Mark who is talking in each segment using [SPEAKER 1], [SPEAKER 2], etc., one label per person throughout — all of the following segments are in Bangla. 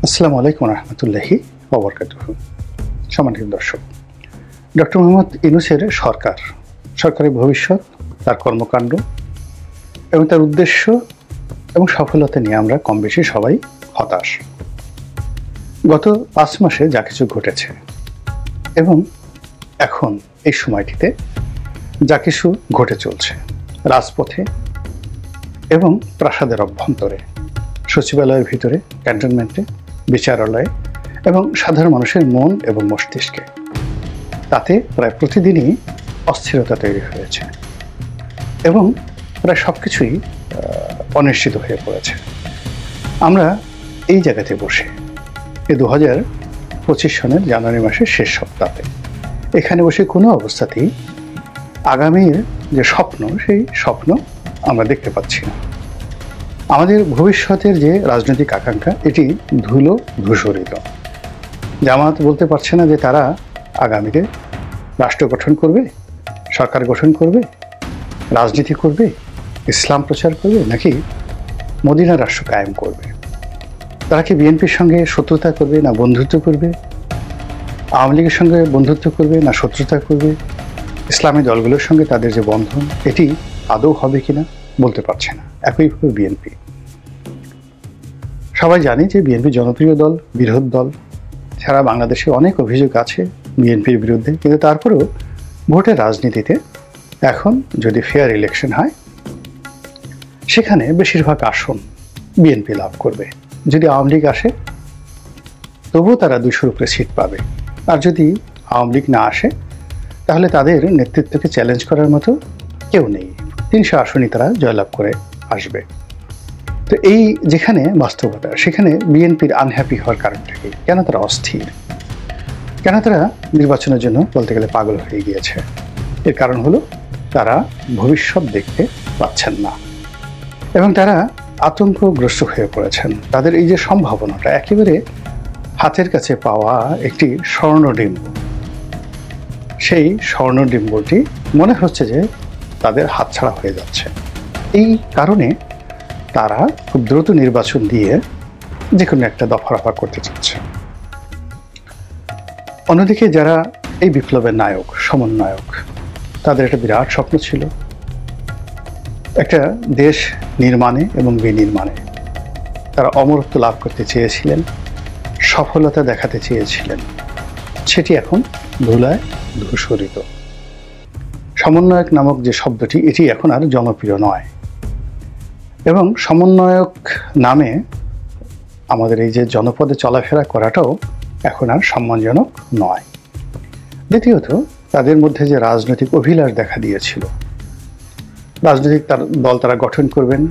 [SPEAKER 1] আসসালামু আলাইকুম রহমতুল্লাহি ওয়া বারাকাতুহু। সম্মানিত দর্শক, ডক্টর মোহাম্মদ ইউনূসের সরকারের ভবিষ্যৎ, তার কর্মকাণ্ড এবং তার উদ্দেশ্য এবং সফলতা নিয়ে আমরা কম বেশি সবাই হতাশ। গত 5 মাসে যা কিছু ঘটেছে এবং এখন এই সময়টিতে যা কিছু ঘটে চলছে রাজপথে এবং প্রাসাদের অভ্যন্তরে, সচিবালয়ের ভিতরে, ক্যান্টনমেন্টে, বিচারালয়ে এবং সাধারণ মানুষের মন এবং মস্তিষ্কে, তাতে প্রায় প্রতিদিনই অস্থিরতা তৈরি হয়েছে এবং প্রায় সব কিছুই অনিশ্চিত হয়ে পড়েছে। আমরা এই জায়গাতে বসে এই 2025 সনের জানুয়ারি মাসের শেষ সপ্তাহে এখানে বসে কোনো অবস্থাতেই আগামীর যে স্বপ্ন, সেই স্বপ্ন আমরা দেখতে পাচ্ছি না। আমাদের ভবিষ্যতের যে রাজনৈতিক আকাঙ্ক্ষা, এটি ধূসরিত। জামাত বলতে পারছে না যে তারা আগামীতে রাষ্ট্র গঠন করবে, সরকার গঠন করবে, রাজনীতি করবে, ইসলাম প্রচার করবে, নাকি মদিনা রাষ্ট্র কায়েম করবে। তারা কি বিএনপির সঙ্গে শত্রুতা করবে না বন্ধুত্ব করবে, আওয়ামী লীগের সঙ্গে বন্ধুত্ব করবে না শত্রুতা করবে, ইসলামী দলগুলোর সঙ্গে তাদের যে বন্ধন, এটি আদৌ হবে কিনা বলতে পারছে না। একইভাবে বিএনপি, সবাই জানে যে বিএনপি জনপ্রিয় দল, বৃহৎ দল, সারা বাংলাদেশে অনেক অভিযোগ আছে বিএনপির বিরুদ্ধে, কিন্তু তারপরেও ভোটের রাজনীতিতে এখন যদি ফেয়ার ইলেকশন হয়, সেখানে বেশিরভাগ আসন বিএনপি লাভ করবে। যদি আওয়ামী লীগ আসে তবুও তারা 200-র উপরে সিট পাবে, আর যদি আওয়ামী লীগ না আসে তাহলে তাদের নেতৃত্বকে চ্যালেঞ্জ করার মতো কেউ নেই। 300 আসনই তারা জয়লাভ করে আসবে। তো এই যেখানে বাস্তবতা, সেখানে বিএনপির আনহ্যাপি হওয়ার কারণটা কি? কেন তারা অস্থির? কেন তারা নির্বাচনের জন্য বলতে গেলে পাগল হয়ে গিয়েছে? এর কারণ হলো তারা ভবিষ্যৎ দেখতে পাচ্ছেন না এবং তারা আতঙ্কগ্রস্ত হয়ে পড়েছেন। তাদের এই যে সম্ভাবনাটা, একেবারে হাতের কাছে পাওয়া একটি স্বর্ণডিম্ব, সেই স্বর্ণডিম্বটি মনে হচ্ছে যে তাদের হাতছাড়া হয়ে যাচ্ছে। এই কারণে তারা খুব দ্রুত নির্বাচন দিয়ে যে কোনো একটা দফা করতে চাচ্ছে। অন্যদিকে যারা এই বিপ্লবের নায়ক, সমন্বয়ক, তাদের একটা বিরাট স্বপ্ন ছিল একটা দেশ নির্মাণে এবং বিনির্মাণে। তারা অমরত্ব লাভ করতে চেয়েছিলেন, সফলতা দেখাতে চেয়েছিলেন, সেটি এখন ধুলায় ধূসরিত। সমন্বয়ক নামক যে শব্দটি, এটি এখন আর জনপ্রিয় নয় এবং সমন্বয়ক নামে আমাদের এই যে জনপদে চলাফেরা করাটাও এখন আর সম্মানজনক নয়। দ্বিতীয়ত, তাদের মধ্যে যে রাজনৈতিক অভিলাষ দেখা দিয়েছিল, রাজনৈতিক দল তারা গঠন করবেন,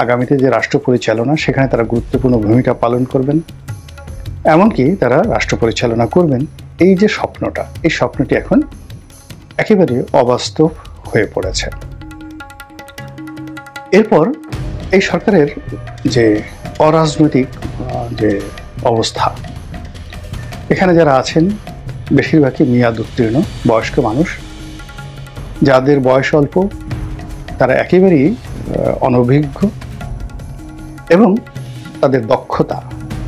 [SPEAKER 1] আগামীতে যে রাষ্ট্র পরিচালনা, সেখানে তারা গুরুত্বপূর্ণ ভূমিকা পালন করবেন, এমনকি তারা রাষ্ট্র পরিচালনা করবেন, এই যে স্বপ্নটা, এই স্বপ্নটি এখন একেবারে অবাস্তব হয়ে পড়েছে। এরপর এই সরকারের যে অরাজনৈতিক যে অবস্থা, এখানে যারা আছেন বেশিরভাগই মেয়াদ উত্তীর্ণ বয়স্ক মানুষ, যাদের বয়স অল্প, তারা একেবারেই অনভিজ্ঞ এবং তাদের দক্ষতা,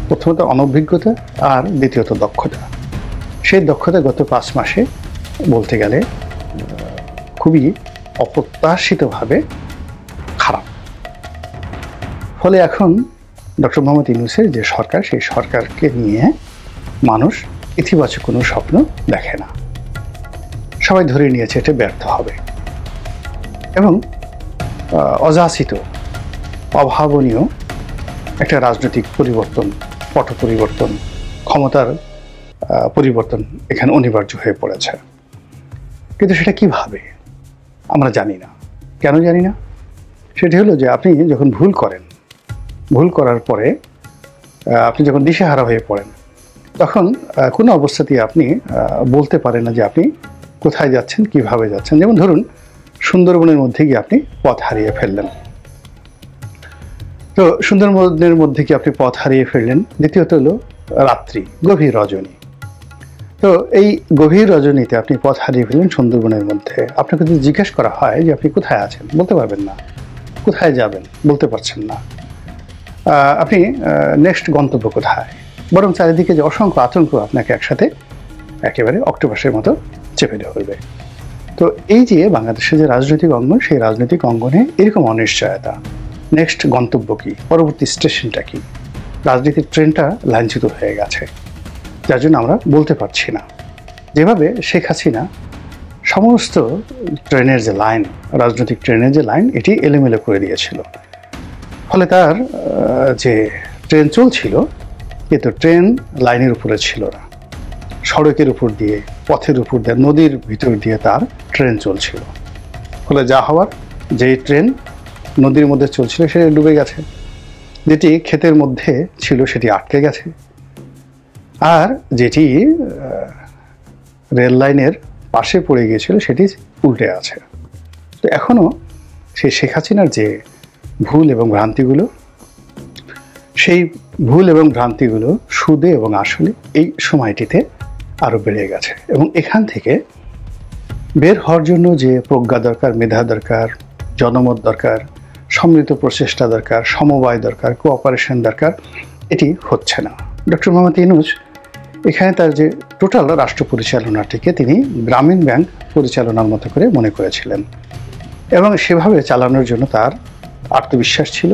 [SPEAKER 1] প্রথমত অনভিজ্ঞতা আর দ্বিতীয়ত দক্ষতা, সেই দক্ষতা গত 5 মাসে বলতে গেলে খুবই অপ্রত্যাশিতভাবে খারাপ। ফলে এখন ডক্টর মোহাম্মদ ইউনূসের যে সরকার, সেই সরকারকে নিয়ে মানুষ ইতিবাচক কোনো স্বপ্ন দেখে না। সবাই ধরে নিয়েছে এটা ব্যর্থ হবে এবং অযাচিত, অভাবনীয় একটা রাজনৈতিক পরিবর্তন, পট পরিবর্তন, ক্ষমতার পরিবর্তন এখানে অনিবার্য হয়ে পড়েছে। কিন্তু সেটা কিভাবে আমরা জানি না। কেন জানি না? সেটি হলো যে আপনি যখন ভুল করেন, ভুল করার পরে আপনি যখন দিশেহারা হয়ে পড়েন, তখন কোনো অবস্থাতেই আপনি বলতে পারেন না যে আপনি কোথায় যাচ্ছেন, কিভাবে যাচ্ছেন। যেমন ধরুন, সুন্দরবনের মধ্যে গিয়ে আপনি পথ হারিয়ে ফেললেন। তো সুন্দরবনের মধ্যে কি আপনি পথ হারিয়ে ফেললেন। দ্বিতীয়ত হলো রাত্রি, গভীর রজনী। তো এই গভীর রজনীতে আপনি পথ হারিয়ে ফেললেন সুন্দরবনের মধ্যে। আপনাকে যদি জিজ্ঞেস করা হয় যে আপনি কোথায় আছেন, বলতে পারবেন না। কোথায় যাবেন বলতে পারছেন না। আপনি নেক্সট গন্তব্য কোথায়, বরং চারিদিকে যে অসংখ্য আতঙ্ক আপনাকে একসাথে একেবারে অক্টোপাসের মতো চেপে ধরবে। তো এই যে বাংলাদেশের যে রাজনৈতিক অঙ্গন, সেই রাজনৈতিক অঙ্গনে এরকম অনিশ্চয়তা, নেক্সট গন্তব্য কি, পরবর্তী স্টেশনটা কি, রাজনীতির ট্রেনটা লাইনচ্যুত হয়ে গেছে, যার জন্য আমরা বলতে পারছি না। যেভাবে শেখ হাসিনা সমস্ত ট্রেনের যে লাইন, রাজনৈতিক ট্রেনের যে লাইন, এটি এলোমেলো করে দিয়েছিল, ফলে তার যে ট্রেন চলছিল কিন্তু ট্রেন লাইনের উপরে ছিল না, সড়কের উপর দিয়ে, পথের উপর দিয়ে, নদীর ভিতর দিয়ে তার ট্রেন চলছিল। ফলে যা হওয়ার, যেই ট্রেন নদীর মধ্যে চলছিল সেটি ডুবে গেছে, যেটি ক্ষেতের মধ্যে ছিল সেটি আটকে গেছে, আর যেটি রেল লাইনের পাশে পড়ে গিয়েছিল সেটি উল্টে আছে। তো এখনও সেই শেখ হাসিনার যে ভুল এবং ভ্রান্তিগুলো, সেই ভুল এবং ভ্রান্তিগুলো সুদে এবং আসলে এই সময়টিতে আরও বেড়ে গেছে। এবং এখান থেকে বের হওয়ার জন্য যে প্রজ্ঞা দরকার, মেধা দরকার, জনমত দরকার, সম্মিলিত প্রচেষ্টা দরকার, সমবায় দরকার, কোঅপারেশন দরকার, এটি হচ্ছে না। ডক্টর মোহাম্মদ ইউনূস এখানে তার যে টোটাল রাষ্ট্র পরিচালনাটিকে তিনি গ্রামীণ ব্যাংক পরিচালনার মতো করে মনে করেছিলেন, এবং সেভাবে চালানোর জন্য তার আত্মবিশ্বাস ছিল,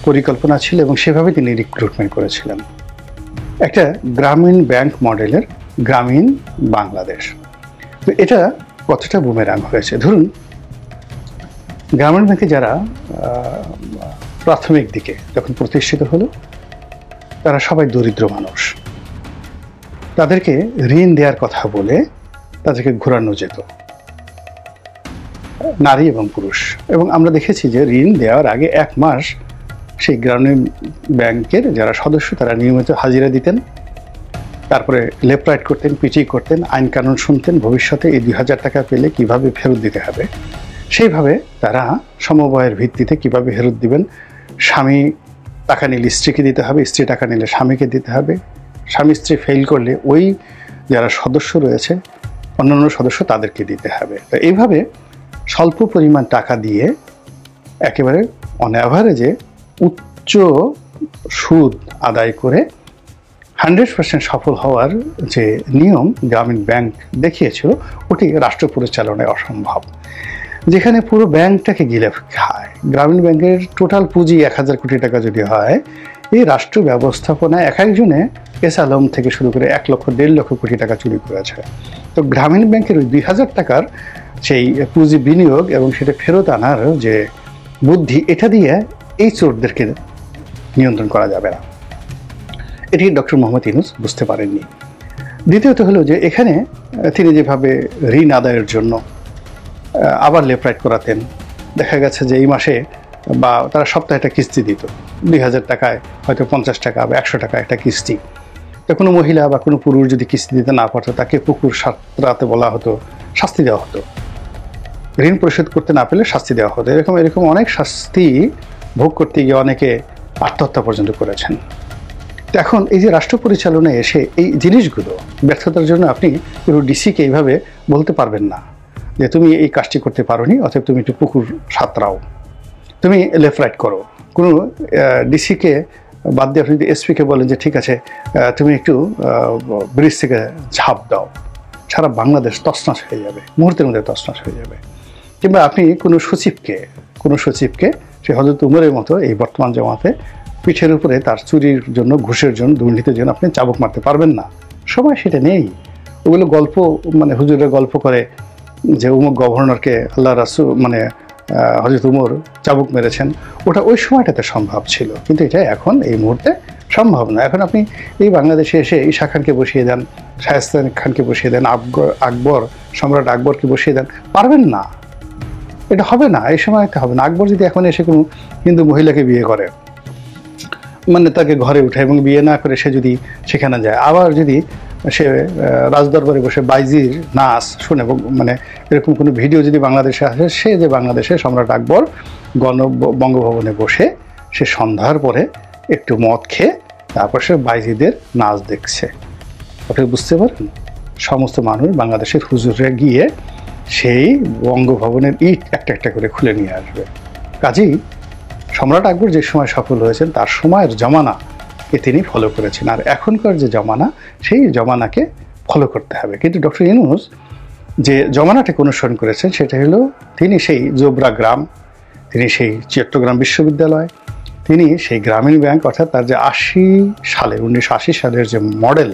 [SPEAKER 1] পরিকল্পনা ছিল, এবং সেভাবে তিনি রিক্রুটমেন্ট করেছিলেন। একটা গ্রামীণ ব্যাংক মডেলের গ্রামীণ বাংলাদেশ। তো এটা কতটা বুমেরাং হয়েছে, ধরুন গ্রামীণ ব্যাংকে যারা প্রাথমিক দিকে যখন প্রতিষ্ঠিত হলো, তারা সবাই দরিদ্র মানুষ, তাদেরকে ঋণ দেওয়ার কথা বলে তাদেরকে ঘোরানো যেত, নারী এবং পুরুষ। এবং আমরা দেখেছি যে ঋণ দেওয়ার আগে 1 মাস সেই গ্রামীণ ব্যাংকের যারা সদস্য তারা নিয়মিত হাজিরা দিতেন, তারপরে লেফট রাইট করতেন, পিটি করতেন, আইন কানুন শুনতেন, ভবিষ্যতে এই 2000 টাকা পেলে কিভাবে ফেরত দিতে হবে, সেইভাবে তারা সমবায়ের ভিত্তিতে কিভাবে ফেরত দিবেন, স্বামী টাকা নিলে স্ত্রীকে দিতে হবে, স্ত্রী টাকা নিলে স্বামীকে দিতে হবে, স্বামী স্ত্রী ফেল করলে ওই যারা সদস্য রয়েছে অন্যান্য সদস্য তাদেরকে দিতে হবে। তো এইভাবে স্বল্প পরিমাণ টাকা দিয়ে একেবারে অন অ্যাভারেজে উচ্চ সুদ আদায় করে 100% সফল হওয়ার যে নিয়ম গ্রামীণ ব্যাংক দেখিয়েছিল, ওটি রাষ্ট্র পরিচালনায় অসম্ভব, যেখানে পুরো ব্যাংকটাকে গিলে খায়। গ্রামীণ ব্যাংকের টোটাল পুঁজি 1000 কোটি টাকা যদি হয়, এই রাষ্ট্র ব্যবস্থাপনায় এক একজনে এস আলম থেকে শুরু করে 1 লক্ষ 1.5 লক্ষ কোটি টাকা চুরি করেছে। তো গ্রামীণ ব্যাংকের ওই 2000 টাকার সেই পুঁজি বিনিয়োগ এবং সেটা ফেরত আনার যে বুদ্ধি, এটা দিয়ে এই চোরদেরকে নিয়ন্ত্রণ করা যাবে না, এটি ডক্টর মোহাম্মদ ইউনূস বুঝতে পারেননি। দ্বিতীয়ত হলো যে এখানে তিনি যেভাবে ঋণ আদায়ের জন্য আবার লেফট রাইট করাতেন, দেখা গেছে যে এই মাসে বা তারা সপ্তাহে একটা কিস্তি দিত, 2000 টাকায় হয়তো 50 টাকা বা 100 টাকা একটা কিস্তি। তো কোনো মহিলা বা কোনো পুরুষ যদি কিস্তি দিতে না পারতো, তাকে পুকুর সাঁতরাতে বলা হতো, শাস্তি দেওয়া হতো, ঋণ পরিশোধ করতে না পেলে শাস্তি দেওয়া হতো। এরকম অনেক শাস্তি ভোগ করতে গিয়ে অনেকে আত্মহত্যা পর্যন্ত করেছেন। তো এখন এই যে রাষ্ট্র পরিচালনায় এসে এই জিনিসগুলো ব্যর্থতার জন্য আপনি পুরো ডিসিকে এইভাবে বলতে পারবেন না যে তুমি এই কাজটি করতে পারোনি, অতএব তুমি একটু পুকুর সাঁতরাও, তুমি লেফট রাইট করো। কোনো ডিসিকে বাদ দিয়ে আপনি যদি এসপিকে বলেন যে ঠিক আছে তুমি একটু ব্রিজ থেকে ঝাঁপ দাও, সারা বাংলাদেশ তছনছ হয়ে যাবে, মুহূর্তের মধ্যে তছনছ হয়ে যাবে। কিংবা আপনি কোনো সচিবকে সে হযরত উমরের মতো এই বর্তমান জামাতে পিঠের উপরে তার চুরির জন্য, ঘুষের জন্য, দুর্নীতির জন্য আপনি চাবুক মারতে পারবেন না, সময় সেটা নেই। ওগুলো গল্প, মানে হুজুরের গল্প করে যে উমুক গভর্নরকে আল্লাহ রাসূল মানে হযরত উমর চাবুক মেরেছেন, ওটা ওই সময়টাতে সম্ভব ছিল, কিন্তু এটা এখন এই মুহূর্তে সম্ভব না। এখন আপনি এই বাংলাদেশে এসে ঈশা খানকে বসিয়ে দেন, শায়েস্তা খানকে বসিয়ে দেন, সম্রাট আকবরকে বসিয়ে দেন, পারবেন না, এটা হবে না, এই সময়তে হবে না। আকবর যদি এখন এসে কোনো হিন্দু মহিলাকে বিয়ে করে, মানে তাকে ঘরে উঠে এবং বিয়ে না করে সে যদি সেখানে যায়, আবার যদি সে রাজদরবারে বসে বাইজির নাচ শুনে, মানে এরকম কোনো ভিডিও যদি বাংলাদেশে আসে, সে যে বাংলাদেশে সম্রাট আকবর বঙ্গভবনে বসে সে সন্ধ্যার পরে একটু মদ খেয়ে তারপর সে বাইজিদের নাচ দেখছে, আপনি বুঝতে পারেন? সমস্ত মানুষ বাংলাদেশের হুজুরে গিয়ে সেই বঙ্গভবনের ইট একটা একটা করে খুলে নিয়ে আসবে। কাজেই সম্রাট আকবর যে সময় সফল হয়েছেন তার সময়ের জমানাকে তিনি ফলো করেছেন, আর এখনকার যে জমানা সেই জমানাকে ফলো করতে হবে। কিন্তু ডক্টর ইউনূস যে জমানাটাকে অনুসরণ করেছেন সেটা হলো তিনি সেই জোবরা গ্রাম, তিনি সেই চট্টগ্রাম বিশ্ববিদ্যালয়, তিনি সেই গ্রামীণ ব্যাংক, অর্থাৎ তার যে 1980 সালের যে মডেল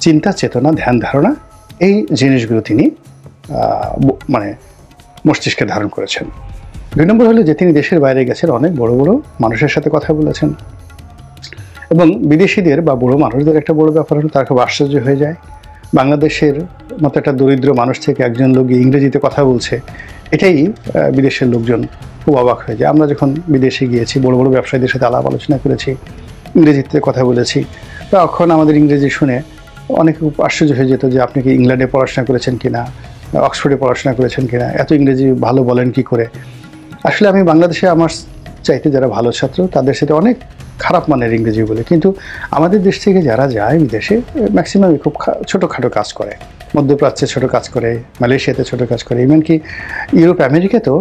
[SPEAKER 1] চিন্তা চেতনা ধ্যান ধারণা, এই জিনিসগুলো তিনি মানে মস্তিষ্কে ধারণ করেছেন। 2 নম্বর হলো যে তিনি দেশের বাইরে গেছেন, অনেক বড় বড় মানুষের সাথে কথা বলেছেন, এবং বিদেশিদের বা বড় মানুষদের একটা বড় ব্যাপার হলো তারা খুব আশ্চর্য হয়ে যায়, বাংলাদেশের মতো একটা দরিদ্র মানুষ থেকে একজন লোক ইংরেজিতে কথা বলছে, এটাই বিদেশের লোকজন খুব অবাক হয়ে যায়। আমরা যখন বিদেশে গিয়েছি, বড় বড় ব্যবসায়ীদের সাথে আলাপ আলোচনা করেছি, ইংরেজিতে কথা বলেছি, তখন আমাদের ইংরেজি শুনে অনেকে খুব আশ্চর্য হয়ে যেত যে আপনি কি ইংল্যান্ডে পড়াশোনা করেছেন কিনা, অক্সফোর্ডে পড়াশোনা করেছেন কিনা, এত ইংরেজি ভালো বলেন কি করে। আসলে আমি বাংলাদেশে আমার চাইতে যারা ভালো ছাত্র তাদের সাথে অনেক খারাপ মানের ইংরেজি বলে, কিন্তু আমাদের দেশ থেকে যারা যায় বিদেশে ম্যাক্সিমাম খুব ছোটোখাটো কাজ করে, মধ্যপ্রাচ্যে ছোটো কাজ করে, মালয়েশিয়াতে ছোটো কাজ করে, এমনকি ইউরোপ আমেরিকাতেও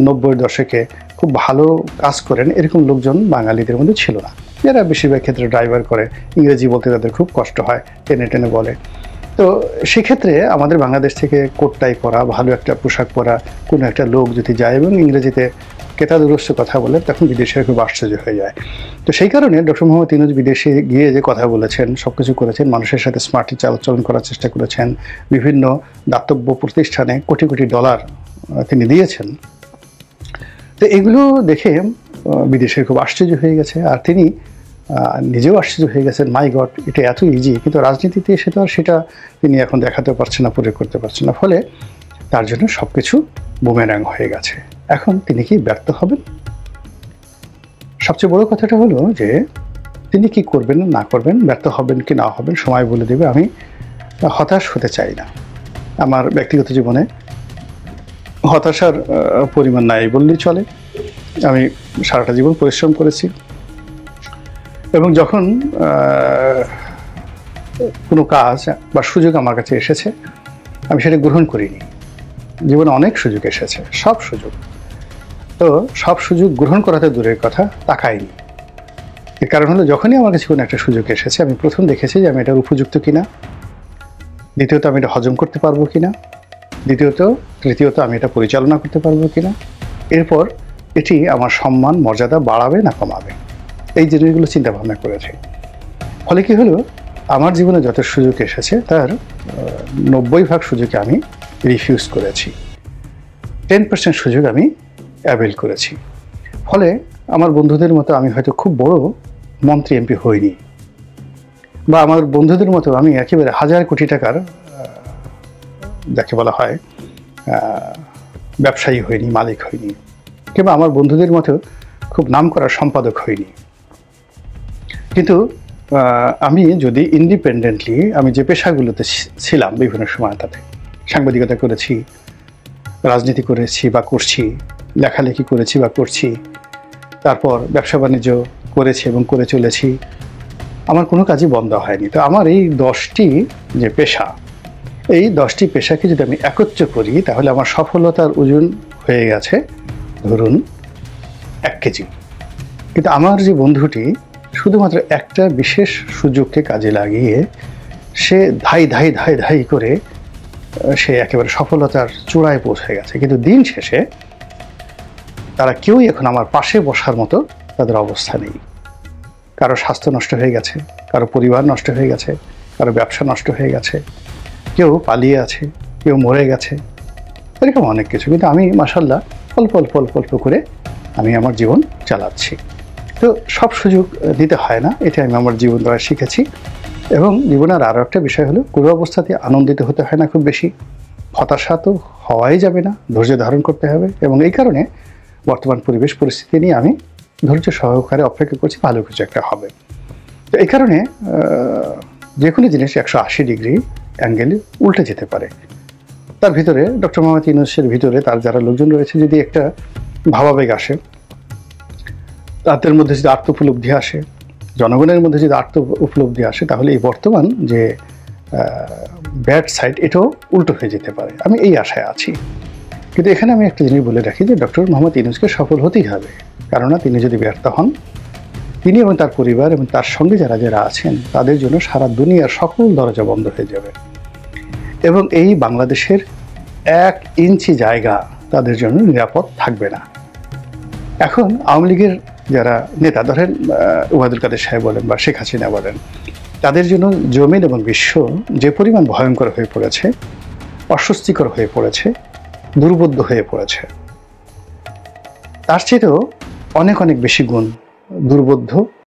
[SPEAKER 1] 90-এর দশকে খুব ভালো কাজ করেন এরকম লোকজন বাঙালিদের মধ্যে ছিল না, যারা বেশিরভাগ ক্ষেত্রে ড্রাইভার করে, ইংরেজি বলতে তাদের খুব কষ্ট হয়, টেনে টেনে বলে। তো সেক্ষেত্রে আমাদের বাংলাদেশ থেকে কোট টাই পরা, ভালো একটা পোশাক পরা কোনো একটা লোক যদি যায় এবং ইংরেজিতে কেতাদুরস্ত কথা বলে, তখন বিদেশিরা খুব আশ্চর্য হয়ে যায়। তো সেই কারণে ডক্টর মোহাম্মদ ইউনূস বিদেশে গিয়ে যে কথা বলেছেন, সব কিছু করেছেন, মানুষের সাথে স্মার্টলি চালচলন করার চেষ্টা করেছেন, বিভিন্ন দাতব্য প্রতিষ্ঠানে কোটি কোটি ডলার তিনি দিয়েছেন। তো এগুলো দেখে বিদেশে খুব আশ্চর্য হয়ে গেছে, আর তিনি নিজেও আশ্চর্য হয়ে গেছেন, মাই গড, এটা এত ইজি। কিন্তু রাজনীতিতে এসে তো আর সেটা তিনি এখন দেখাতে পারছেন না, প্রয়োগ করতে পারছেন না, ফলে তার জন্য সব কিছু বুমেরাং হয়ে গেছে। এখন তিনি কি ব্যর্থ হবেন? সবচেয়ে বড় কথাটা হলো যে তিনি কি করবেন না করবেন, ব্যর্থ হবেন কি না হবেন সময় বলে দেবে। আমি হতাশ হতে চাই না, আমার ব্যক্তিগত জীবনে হতাশার পরিমাণ নাই বললেই চলে। আমি সারাটা জীবন পরিশ্রম করেছি, এবং যখন কোনো কাজ বা সুযোগ আমার কাছে এসেছে আমি সেটা গ্রহণ করিনি। জীবনে অনেক সুযোগ এসেছে, সব সুযোগ, তো সব সুযোগ গ্রহণ করাতে দূরের কথা, তাকাইনি। এর কারণ হলো যখনই আমার কাছে কোনো একটা সুযোগ এসেছে আমি প্রথম দেখেছি যে আমি এটার উপযুক্ত কিনা, দ্বিতীয়ত আমি এটা হজম করতে পারবো কিনা, তৃতীয়ত আমি এটা পরিচালনা করতে পারবো কিনা, এরপর এটি আমার সম্মান মর্যাদা বাড়াবে না কমাবে, এই জিনিসগুলো চিন্তা ভাবনা করেছি। ফলে কি হলো, আমার জীবনে যত সুযোগ এসেছে তার 90% সুযোগে আমি রিফিউজ করেছি, 10% সুযোগ আমি অ্যাভেল করেছি। ফলে আমার বন্ধুদের মতো আমি হয়তো খুব বড় মন্ত্রী এমপি হইনি, বা আমার বন্ধুদের মতো আমি একেবারে হাজার কোটি টাকার যাকে বলা হয় ব্যবসায়ী হইনি, মালিক হইনি, কিংবা আমার বন্ধুদের মতো খুব নামকরা সম্পাদক হইনি। কিন্তু আমি যদি ইন্ডিপেন্ডেন্টলি আমি যে পেশাগুলোতে ছিলাম বিভিন্ন সময়, তাতে সাংবাদিকতা করেছি, রাজনীতি করেছি বা করছি, লেখালেখি করেছি বা করছি, তারপর ব্যবসা বাণিজ্য করেছি এবং করে চলেছি, আমার কোনো কাজই বন্ধ হয়নি। তো আমার এই 10টি যে পেশা, এই 10টি পেশাকে যদি আমি একত্র করি তাহলে আমার সফলতার ওজন হয়ে গেছে ধরুন 1 কেজি। কিন্তু আমার যে বন্ধুটি শুধুমাত্র একটা বিশেষ সুযোগকে কাজে লাগিয়ে সে ধাই করে সে একেবারে সফলতার চূড়ায় পৌঁছে গেছে, কিন্তু দিন শেষে তারা কেউই এখন আমার পাশে বসার মতো তাদের অবস্থা নেই। কারো স্বাস্থ্য নষ্ট হয়ে গেছে, কারো পরিবার নষ্ট হয়ে গেছে, কারো ব্যবসা নষ্ট হয়ে গেছে, কেউ পালিয়ে আছে, কেউ মরে গেছে, এরকম অনেক কিছু। কিন্তু আমি মাশাআল্লাহ অল্প অল্প করে আমি আমার জীবন চালাচ্ছি। তো সব সুযোগ দিতে হয় না, এটা আমি আমার জীবন দ্বারা শিখেছি। এবং জীবনের আরও একটা বিষয় হলো কোনো অবস্থাতে আনন্দিত হতে হয় না খুব বেশি, হতাশা তো হওয়াই যাবে না, ধৈর্য ধারণ করতে হবে। এবং এই কারণে বর্তমান পরিবেশ পরিস্থিতি নিয়ে আমি ধৈর্য সহকারে অপেক্ষা করছি, ভালো কিছু একটা হবে। তো এই কারণে যে কোনো জিনিস 180 ডিগ্রি অ্যাঙ্গেলে উল্টে যেতে পারে। তার ভিতরে ডক্টর মোহাম্মদ ইউনূসের ভিতরে তার যারা লোকজন রয়েছে, যদি একটা ভাবাবেগ আসে, তাদের মধ্যে যদি আত্ম উপলব্ধি আসে, জনগণের মধ্যে যদি আত্ম উপলব্ধি আসে, তাহলে এই বর্তমান যে ব্যাড সাইড এটাও উল্টো হয়ে যেতে পারে। আমি এই আশায় আছি। কিন্তু এখানে আমি একটা জিনিস বলে রাখি যে ডক্টর মোহাম্মদ ইউনূসকে সফল হতেই হবে, কেননা তিনি যদি ব্যর্থ হন, তিনি এবং তার পরিবার এবং তার সঙ্গে যারা যারা আছেন তাদের জন্য সারা দুনিয়ার সকল দরজা বন্ধ হয়ে যাবে এবং এই বাংলাদেশের 1 ইঞ্চি জায়গা তাদের জন্য নিরাপদ থাকবে না। এখন আওয়ামী লীগের যারা নেতা, ধরেন ওবায়দুল কাদের সাহেব বলেন বা শেখ হাসিনা বলেন, তাদের জন্য জমিন এবং বিশ্ব যে পরিমাণ ভয়ঙ্কর হয়ে পড়েছে, অস্বস্তিকর হয়ে পড়েছে, দুর্বোধ্য হয়ে পড়েছে, তার চেয়েও অনেক অনেক বেশি গুণ দুর্বোধ্য